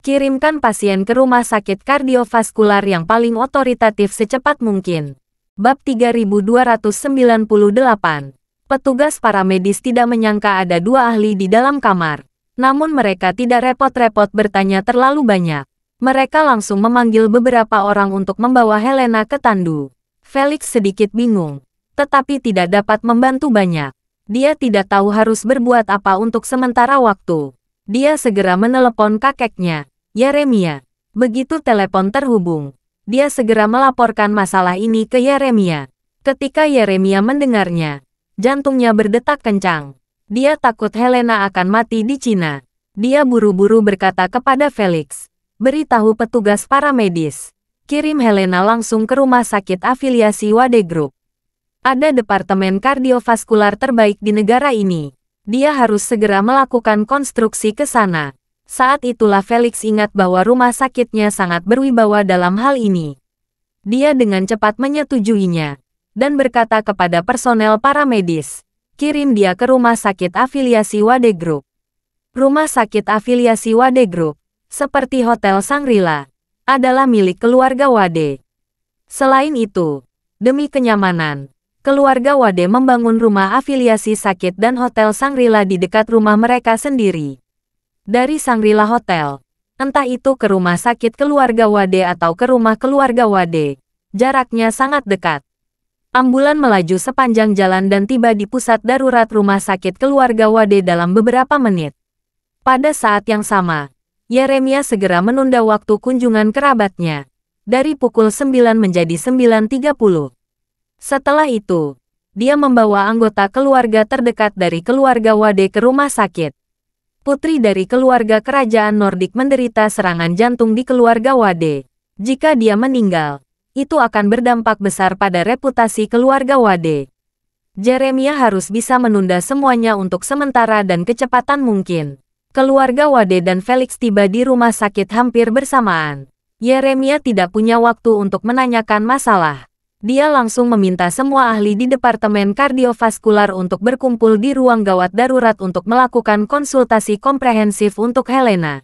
Kirimkan pasien ke rumah sakit kardiovaskular yang paling otoritatif secepat mungkin." Bab 3298. Petugas paramedis tidak menyangka ada 2 ahli di dalam kamar. Namun mereka tidak repot-repot bertanya terlalu banyak. Mereka langsung memanggil beberapa orang untuk membawa Helena ke tandu. Felix sedikit bingung, tetapi tidak dapat membantu banyak. Dia tidak tahu harus berbuat apa untuk sementara waktu. Dia segera menelepon kakeknya, Yeremia. Begitu telepon terhubung, dia segera melaporkan masalah ini ke Yeremia. Ketika Yeremia mendengarnya, jantungnya berdetak kencang. Dia takut Helena akan mati di Cina. Dia buru-buru berkata kepada Felix, "Beritahu petugas paramedis. Kirim Helena langsung ke rumah sakit afiliasi Wade Group. Ada departemen kardiovaskular terbaik di negara ini. Dia harus segera melakukan konstruksi ke sana." Saat itulah Felix ingat bahwa rumah sakitnya sangat berwibawa dalam hal ini. Dia dengan cepat menyetujuinya, dan berkata kepada personel paramedis, "Kirim dia ke rumah sakit afiliasi Wade Group." Rumah sakit afiliasi Wade Group, seperti Hotel Shangri-La, adalah milik keluarga Wade. Selain itu, demi kenyamanan, keluarga Wade membangun rumah afiliasi sakit dan Hotel Shangri-La di dekat rumah mereka sendiri. Dari Shangri-La Hotel, entah itu ke rumah sakit keluarga Wade atau ke rumah keluarga Wade, jaraknya sangat dekat. Ambulan melaju sepanjang jalan dan tiba di pusat darurat rumah sakit keluarga Wade dalam beberapa menit. Pada saat yang sama, Yeremia segera menunda waktu kunjungan kerabatnya, dari pukul 9 menjadi 9.30. Setelah itu, dia membawa anggota keluarga terdekat dari keluarga Wade ke rumah sakit. Putri dari keluarga kerajaan Nordik menderita serangan jantung di keluarga Wade. Jika dia meninggal, itu akan berdampak besar pada reputasi keluarga Wade. Yeremia harus bisa menunda semuanya untuk sementara dan kecepatan mungkin. Keluarga Wade dan Felix tiba di rumah sakit hampir bersamaan. Yeremia tidak punya waktu untuk menanyakan masalah. Dia langsung meminta semua ahli di Departemen Kardiovaskular untuk berkumpul di ruang gawat darurat untuk melakukan konsultasi komprehensif untuk Helena.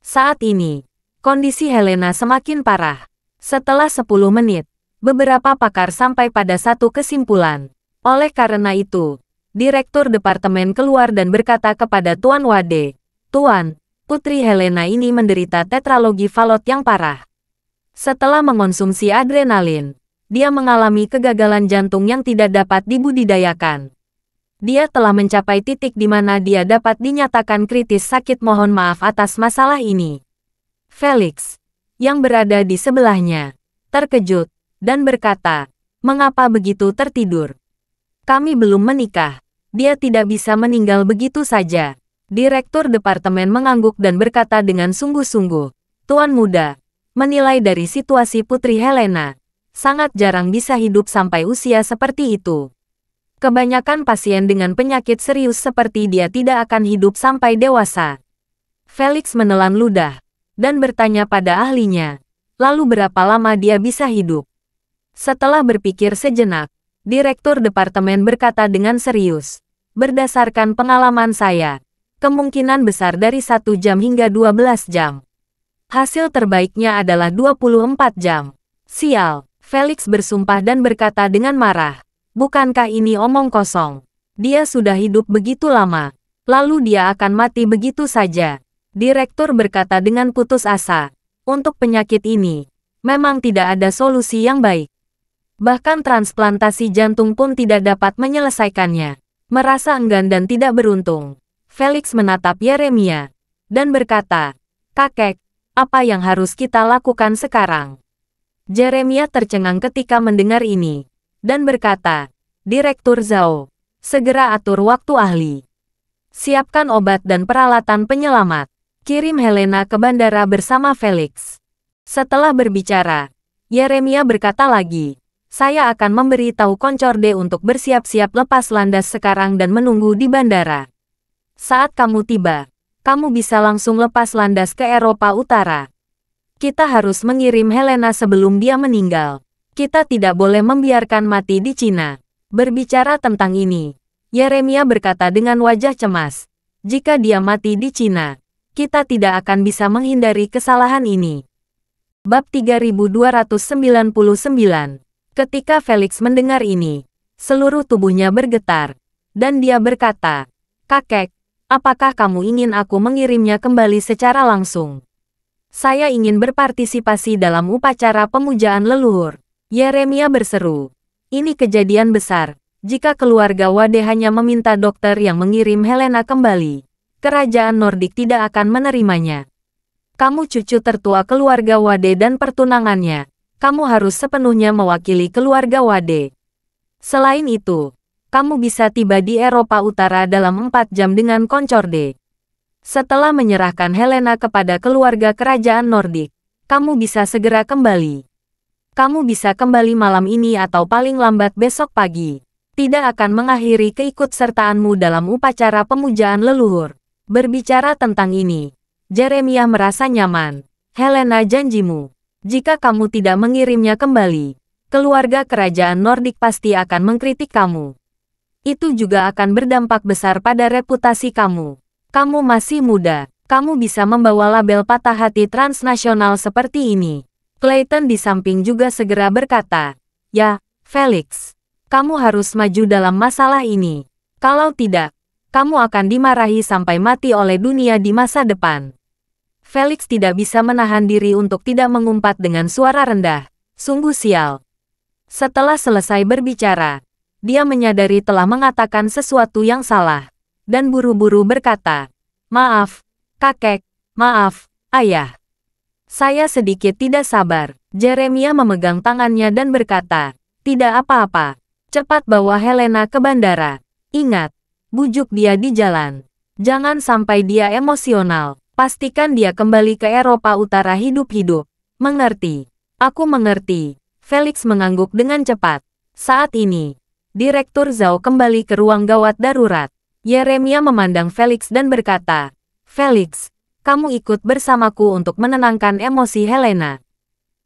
Saat ini, kondisi Helena semakin parah. Setelah 10 menit, beberapa pakar sampai pada satu kesimpulan. Oleh karena itu, Direktur Departemen keluar dan berkata kepada Tuan Wade, "Tuan, Putri Helena ini menderita tetralogi falot yang parah. Setelah mengonsumsi adrenalin, dia mengalami kegagalan jantung yang tidak dapat dibudidayakan. Dia telah mencapai titik di mana dia dapat dinyatakan kritis sakit. Mohon maaf atas masalah ini." Felix, yang berada di sebelahnya, terkejut, dan berkata, "Mengapa begitu tertidur? Kami belum menikah. Dia tidak bisa meninggal begitu saja." Direktur departemen mengangguk dan berkata dengan sungguh-sungguh, "Tuan muda, menilai dari situasi Putri Helena, sangat jarang bisa hidup sampai usia seperti itu. Kebanyakan pasien dengan penyakit serius seperti dia tidak akan hidup sampai dewasa." Felix menelan ludah dan bertanya pada ahlinya, "Lalu berapa lama dia bisa hidup?" Setelah berpikir sejenak, Direktur Departemen berkata dengan serius, "Berdasarkan pengalaman saya, kemungkinan besar dari 1 jam hingga 12 jam. Hasil terbaiknya adalah 24 jam. Sial." Felix bersumpah dan berkata dengan marah, "Bukankah ini omong kosong? Dia sudah hidup begitu lama, lalu dia akan mati begitu saja." Direktur berkata dengan putus asa, "Untuk penyakit ini, memang tidak ada solusi yang baik. Bahkan transplantasi jantung pun tidak dapat menyelesaikannya." Merasa enggan dan tidak beruntung, Felix menatap Yeremia dan berkata, "Kakek, apa yang harus kita lakukan sekarang?" Yeremia tercengang ketika mendengar ini dan berkata, "Direktur Zhao, segera atur waktu ahli. Siapkan obat dan peralatan penyelamat. Kirim Helena ke bandara bersama Felix." Setelah berbicara, Yeremia berkata lagi, "Saya akan memberi tahu Koncorde untuk bersiap-siap lepas landas sekarang dan menunggu di bandara. Saat kamu tiba, kamu bisa langsung lepas landas ke Eropa Utara. Kita harus mengirim Helena sebelum dia meninggal. Kita tidak boleh membiarkan mati di Cina." Berbicara tentang ini, Yeremia berkata dengan wajah cemas, "Jika dia mati di Cina, kita tidak akan bisa menghindari kesalahan ini." Bab 3299. Ketika Felix mendengar ini, seluruh tubuhnya bergetar, dan dia berkata, "Kakek, apakah kamu ingin aku mengirimnya kembali secara langsung? Saya ingin berpartisipasi dalam upacara pemujaan leluhur." Yeremia berseru, "Ini kejadian besar. Jika keluarga Wade hanya meminta dokter yang mengirim Helena kembali, kerajaan Nordik tidak akan menerimanya. Kamu cucu tertua keluarga Wade dan pertunangannya. Kamu harus sepenuhnya mewakili keluarga Wade. Selain itu, kamu bisa tiba di Eropa Utara dalam 4 jam dengan Koncorde. Setelah menyerahkan Helena kepada keluarga kerajaan Nordik, kamu bisa segera kembali. Kamu bisa kembali malam ini atau paling lambat besok pagi. Tidak akan mengakhiri keikutsertaanmu dalam upacara pemujaan leluhur." Berbicara tentang ini, Yeremia merasa nyaman. "Helena, janjimu. Jika kamu tidak mengirimnya kembali, keluarga kerajaan Nordik pasti akan mengkritik kamu. Itu juga akan berdampak besar pada reputasi kamu. Kamu masih muda, kamu bisa membawa label patah hati transnasional seperti ini." Clayton di samping juga segera berkata, "Ya, Felix, kamu harus maju dalam masalah ini. Kalau tidak, kamu akan dimarahi sampai mati oleh dunia di masa depan." Felix tidak bisa menahan diri untuk tidak mengumpat dengan suara rendah, "Sungguh sial." Setelah selesai berbicara, dia menyadari telah mengatakan sesuatu yang salah, dan buru-buru berkata, "Maaf, kakek, maaf, ayah. Saya sedikit tidak sabar." Yeremia memegang tangannya dan berkata, "Tidak apa-apa. Cepat bawa Helena ke bandara. Ingat, bujuk dia di jalan. Jangan sampai dia emosional. Pastikan dia kembali ke Eropa Utara hidup-hidup. Mengerti?" "Aku mengerti." Felix mengangguk dengan cepat. Saat ini, Direktur Zhao kembali ke ruang gawat darurat. Yeremia memandang Felix dan berkata, "Felix, kamu ikut bersamaku untuk menenangkan emosi Helena."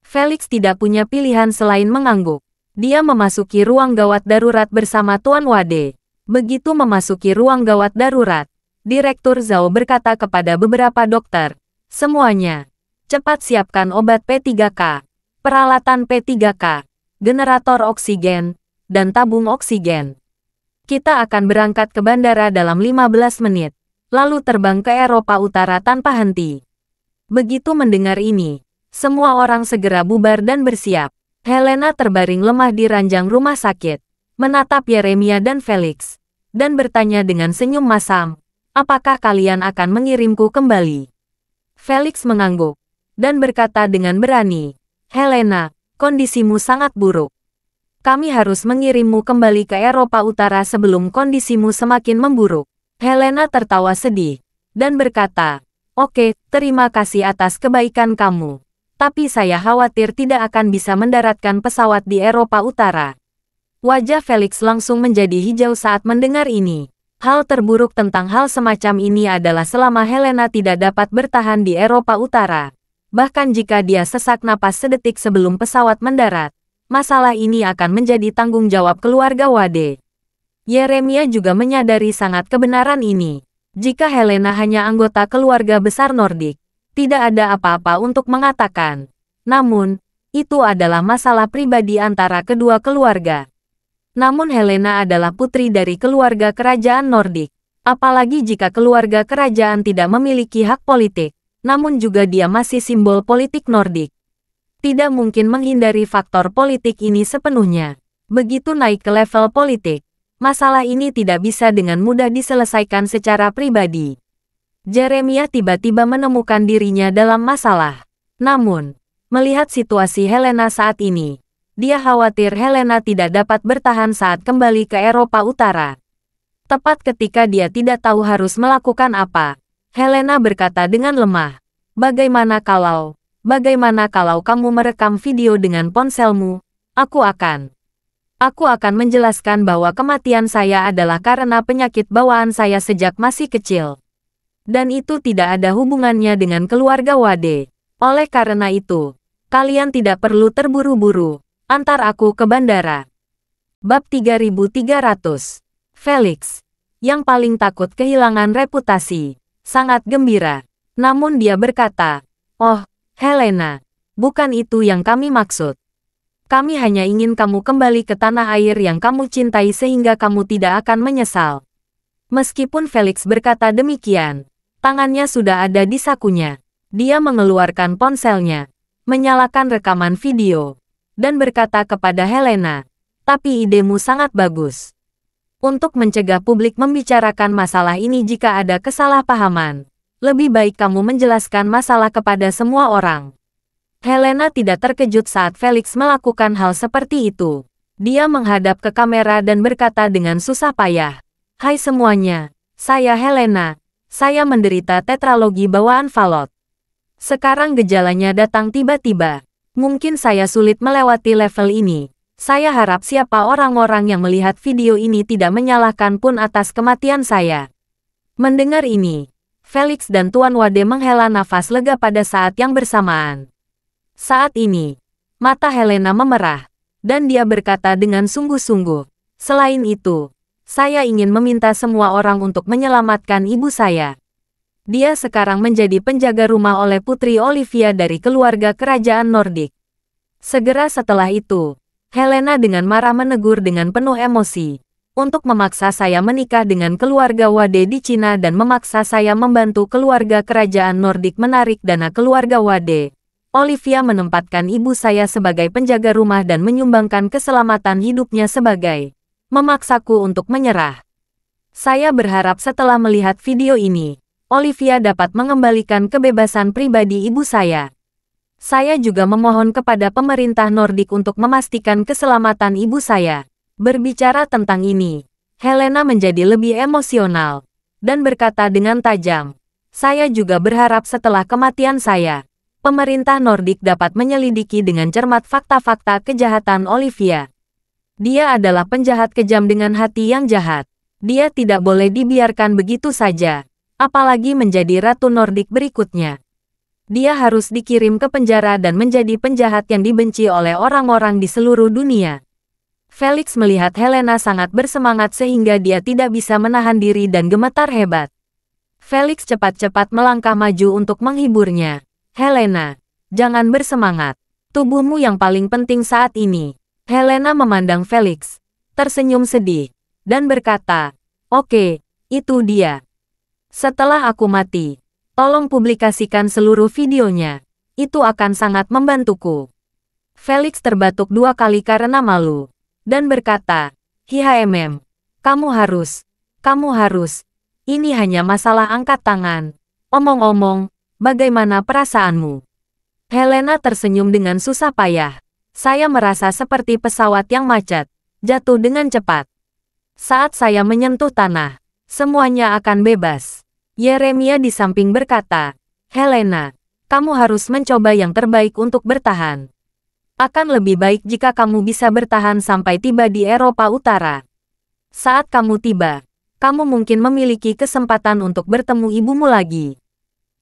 Felix tidak punya pilihan selain mengangguk. Dia memasuki ruang gawat darurat bersama Tuan Wade. Begitu memasuki ruang gawat darurat, Direktur Zhao berkata kepada beberapa dokter, "Semuanya, cepat siapkan obat P3K, peralatan P3K, generator oksigen, dan tabung oksigen. Kita akan berangkat ke bandara dalam 15 menit, lalu terbang ke Eropa Utara tanpa henti." Begitu mendengar ini, semua orang segera bubar dan bersiap. Helena terbaring lemah di ranjang rumah sakit, menatap Yeremia dan Felix, dan bertanya dengan senyum masam, "Apakah kalian akan mengirimku kembali?" Felix mengangguk. dan berkata dengan berani, "Helena, kondisimu sangat buruk. Kami harus mengirimmu kembali ke Eropa Utara sebelum kondisimu semakin memburuk." Helena tertawa sedih, dan berkata, "Oke, terima kasih atas kebaikan kamu. Tapi saya khawatir tidak akan bisa mendaratkan pesawat di Eropa Utara." Wajah Felix langsung menjadi hijau saat mendengar ini. Hal terburuk tentang hal semacam ini adalah selama Helena tidak dapat bertahan di Eropa Utara. Bahkan jika dia sesak napas sedetik sebelum pesawat mendarat, masalah ini akan menjadi tanggung jawab keluarga Wade. Yeremia juga menyadari sangat kebenaran ini. Jika Helena hanya anggota keluarga besar Nordik, tidak ada apa-apa untuk mengatakan. Namun, itu adalah masalah pribadi antara kedua keluarga. Namun Helena adalah putri dari keluarga kerajaan Nordik. Apalagi jika keluarga kerajaan tidak memiliki hak politik, namun juga dia masih simbol politik Nordik. Tidak mungkin menghindari faktor politik ini sepenuhnya. Begitu naik ke level politik, masalah ini tidak bisa dengan mudah diselesaikan secara pribadi. Yeremia tiba-tiba menemukan dirinya dalam masalah. Namun, melihat situasi Helena saat ini, dia khawatir Helena tidak dapat bertahan saat kembali ke Eropa Utara. Tepat ketika dia tidak tahu harus melakukan apa, Helena berkata dengan lemah, Bagaimana kalau kamu merekam video dengan ponselmu? Aku akan menjelaskan bahwa kematian saya adalah karena penyakit bawaan saya sejak masih kecil. Dan itu tidak ada hubungannya dengan keluarga Wade. Oleh karena itu, kalian tidak perlu terburu-buru. Antar aku ke bandara. Bab 3300. Felix, yang paling takut kehilangan reputasi, sangat gembira. Namun dia berkata, "Oh, Helena, bukan itu yang kami maksud. Kami hanya ingin kamu kembali ke tanah air yang kamu cintai sehingga kamu tidak akan menyesal." Meskipun Felix berkata demikian, tangannya sudah ada di sakunya. Dia mengeluarkan ponselnya, menyalakan rekaman video, dan berkata kepada Helena, "Tapi idemu sangat bagus. Untuk mencegah publik membicarakan masalah ini jika ada kesalahpahaman, lebih baik kamu menjelaskan masalah kepada semua orang." Helena tidak terkejut saat Felix melakukan hal seperti itu. Dia menghadap ke kamera dan berkata dengan susah payah, "Hai semuanya, saya Helena. Saya menderita tetralogi bawaan Falot. Sekarang gejalanya datang tiba-tiba. Mungkin saya sulit melewati level ini. Saya harap siapa orang-orang yang melihat video ini tidak menyalahkan pun atas kematian saya." Mendengar ini, Felix dan Tuan Wade menghela nafas lega pada saat yang bersamaan. Saat ini, mata Helena memerah, dan dia berkata dengan sungguh-sungguh, "Selain itu, saya ingin meminta semua orang untuk menyelamatkan ibu saya. Dia sekarang menjadi penjaga rumah oleh Putri Olivia dari keluarga kerajaan Nordik." Segera setelah itu, Helena dengan marah menegur dengan penuh emosi, "Untuk memaksa saya menikah dengan keluarga Wade di Cina dan memaksa saya membantu keluarga kerajaan Nordik menarik dana keluarga Wade. Olivia menempatkan ibu saya sebagai penjaga rumah dan menyumbangkan keselamatan hidupnya sebagai memaksaku untuk menyerah. Saya berharap setelah melihat video ini, Olivia dapat mengembalikan kebebasan pribadi ibu saya. Saya juga memohon kepada pemerintah Nordik untuk memastikan keselamatan ibu saya." Berbicara tentang ini, Helena menjadi lebih emosional, dan berkata dengan tajam, "Saya juga berharap setelah kematian saya, pemerintah Nordik dapat menyelidiki dengan cermat fakta-fakta kejahatan Olivia. Dia adalah penjahat kejam dengan hati yang jahat. Dia tidak boleh dibiarkan begitu saja, apalagi menjadi Ratu Nordik berikutnya. Dia harus dikirim ke penjara dan menjadi penjahat yang dibenci oleh orang-orang di seluruh dunia." Felix melihat Helena sangat bersemangat sehingga dia tidak bisa menahan diri dan gemetar hebat. Felix cepat-cepat melangkah maju untuk menghiburnya. "Helena, jangan bersemangat. Tubuhmu yang paling penting saat ini." Helena memandang Felix, tersenyum sedih, dan berkata, "Oke, itu dia. Setelah aku mati, tolong publikasikan seluruh videonya. Itu akan sangat membantuku." Felix terbatuk 2 kali karena malu, dan berkata, kamu harus, ini hanya masalah angkat tangan. Omong-omong, bagaimana perasaanmu?" Helena tersenyum dengan susah payah. Saya merasa seperti pesawat yang macet, jatuh dengan cepat. Saat saya menyentuh tanah, semuanya akan bebas. Yeremia di samping berkata, Helena, kamu harus mencoba yang terbaik untuk bertahan. Akan lebih baik jika kamu bisa bertahan sampai tiba di Eropa Utara. Saat kamu tiba, kamu mungkin memiliki kesempatan untuk bertemu ibumu lagi.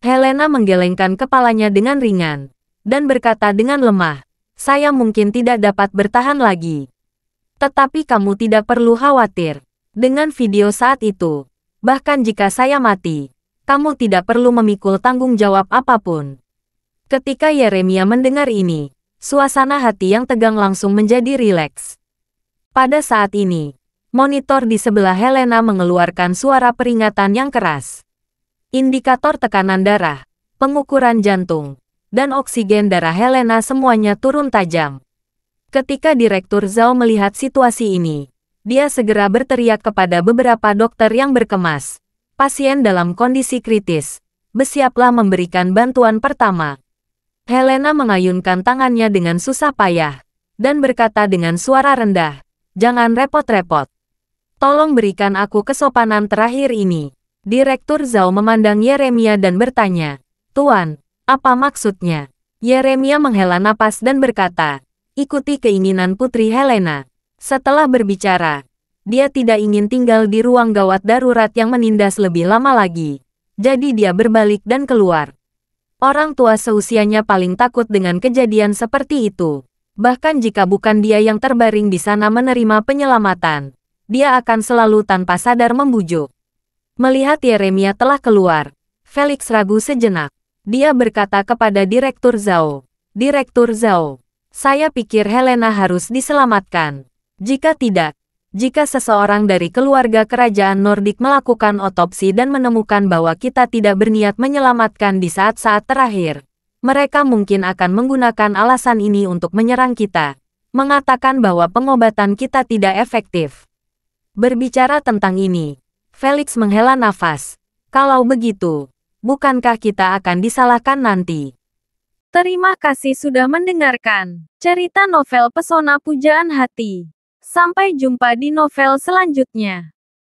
Helena menggelengkan kepalanya dengan ringan, dan berkata dengan lemah, saya mungkin tidak dapat bertahan lagi. Tetapi kamu tidak perlu khawatir. Dengan video saat itu, bahkan jika saya mati, kamu tidak perlu memikul tanggung jawab apapun. Ketika Yeremia mendengar ini, suasana hati yang tegang langsung menjadi rileks. Pada saat ini, monitor di sebelah Helena mengeluarkan suara peringatan yang keras. Indikator tekanan darah, pengukuran jantung, dan oksigen darah Helena semuanya turun tajam. Ketika Direktur Zhao melihat situasi ini, dia segera berteriak kepada beberapa dokter yang berkemas. Pasien dalam kondisi kritis, bersiaplah memberikan bantuan pertama. Helena mengayunkan tangannya dengan susah payah, dan berkata dengan suara rendah, jangan repot-repot. Tolong berikan aku kesopanan terakhir ini. Direktur Zhao memandang Yeremia dan bertanya, Tuan, apa maksudnya? Yeremia menghela napas dan berkata, ikuti keinginan Putri Helena. Setelah berbicara, dia tidak ingin tinggal di ruang gawat darurat yang menindas lebih lama lagi. Jadi dia berbalik dan keluar. Orang tua seusianya paling takut dengan kejadian seperti itu. Bahkan jika bukan dia yang terbaring di sana menerima penyelamatan, dia akan selalu tanpa sadar membujuk. Melihat Yeremia telah keluar, Felix ragu sejenak. Dia berkata kepada Direktur Zhao, Direktur Zhao, saya pikir Helena harus diselamatkan. Jika tidak, jika seseorang dari keluarga kerajaan Nordik melakukan otopsi dan menemukan bahwa kita tidak berniat menyelamatkan di saat-saat terakhir, mereka mungkin akan menggunakan alasan ini untuk menyerang kita, mengatakan bahwa pengobatan kita tidak efektif. Berbicara tentang ini, Felix menghela nafas. Kalau begitu, bukankah kita akan disalahkan nanti? Terima kasih sudah mendengarkan cerita novel Pesona Pujaan Hati. Sampai jumpa di novel selanjutnya.